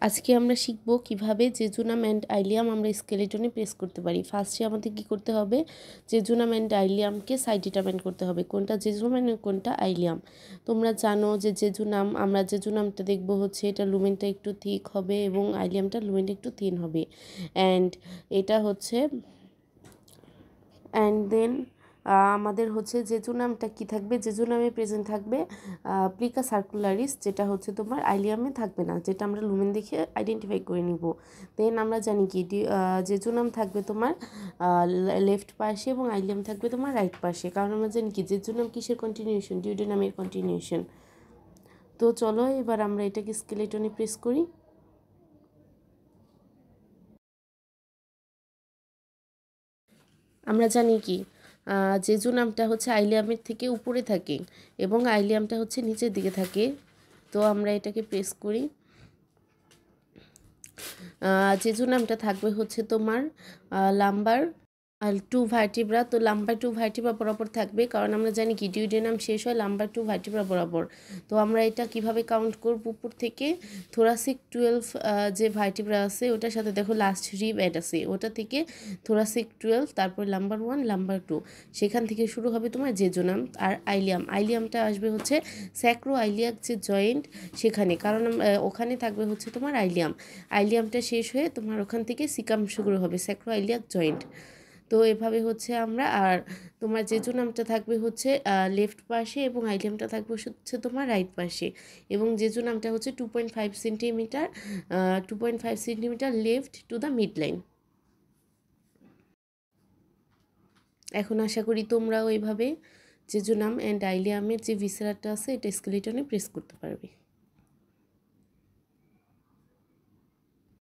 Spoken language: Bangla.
আজকে আমরা শিখব কিভাবে জেজুনাম অ্যান্ড আইলিয়াম আমরা স্কেলেটনে প্রেস করতে পারি। ফার্স্টে আমাদের কি করতে হবে, জেজুনাম অ্যান্ড আইলিয়ামকে সাইড ডিটারমাইন করতে হবে কোনটা জেজুনাম কোনটা আইলিয়াম। তোমরা জানো যে জেজুনাম, আমরা জেজুনামটা দেখব হচ্ছে এটা লুমেনটা একটু থিক হবে এবং আইলিয়ামটা লুমেনটা একটু থিন হবে। অ্যান্ড এটা হচ্ছে দেন আমাদের হচ্ছে জেজুনামটা কি থাকবে, জেজুনামে প্রেজেন্ট থাকবে প্লিকা সার্কুলারিস, যেটা হচ্ছে তোমার আইলিয়ামে থাকবে না, যেটা আমরা লুমেন দেখে আইডেন্টিফাই করে নিব। দেন আমরা জানি কি জেজুনাম থাকবে তোমার লেফট পাশে এবং আইলিয়াম থাকবে তোমার রাইট পাশে, কারণ আমরা জানি কি জেজুনাম কিসের কন্টিনিউশন, ডিউডেনামের কন্টিনিউশন। তো চলো এবার আমরা এটাকে স্কেলেটনে প্রেস করি। আমরা জানি কি জেজুনামটা হচ্ছে আইলিয়ামের থেকে উপরে থাকে এবং আইলিয়ামটা হচ্ছে নিচের দিকে থাকে। তো আমরা এটাকে প্রেস করি। জেজুনামটা থাকবে হচ্ছে তোমার লাম্বার আর 2 ভার্টিব্রা, তো লাম্বার 2 ভার্টিব্রা বরাবর থাকবে, কারণ আমরা জানি কি ডিউডেনাম শেষ হয় লাম্বার 2 ভার্টিব্রা বরাবর। তো আমরা এটা কিভাবে কাউন্ট করব, উপর থেকে থোরাসিক 12 যে ভার্টিব্রা আছে ওটার সাথে দেখো লাস্ট রিব অ্যাড আছে, ওটা থেকে থোরাসিক 12, তারপর লাম্বার 1 লাম্বার 2, সেখান থেকে শুরু হবে তোমার জেজুনাম। আর আইলিয়ামটা আসবে হচ্ছে স্যাক্রো আইলিয়াক যে জয়েন্ট সেখানে, কারণ ওখানে থাকবে হচ্ছে তোমার আইলিয়ামটা শেষ হয়ে তোমার ওখান থেকে সিকাম শুরু হবে, স্যাক্রো আইলিয়াক জয়েন্ট। তো এভাবে হচ্ছে আমরা, আর তোমার জেজুনামটা থাকবে হচ্ছে লেফট পাশে এবং আইলিয়ামটা থাকবে হচ্ছে তোমার রাইট পাশে, এবং জেজুনামটা হচ্ছে 2.5 centimetre 2.5 centimetre left to the mid line. এখন আশা করি তোমরাও এইভাবে জেজুনাম অ্যান্ড আইলিয়ামের যে ভিসেরাটা আছে এটা স্কেলেটনে প্রেস করতে পারবে।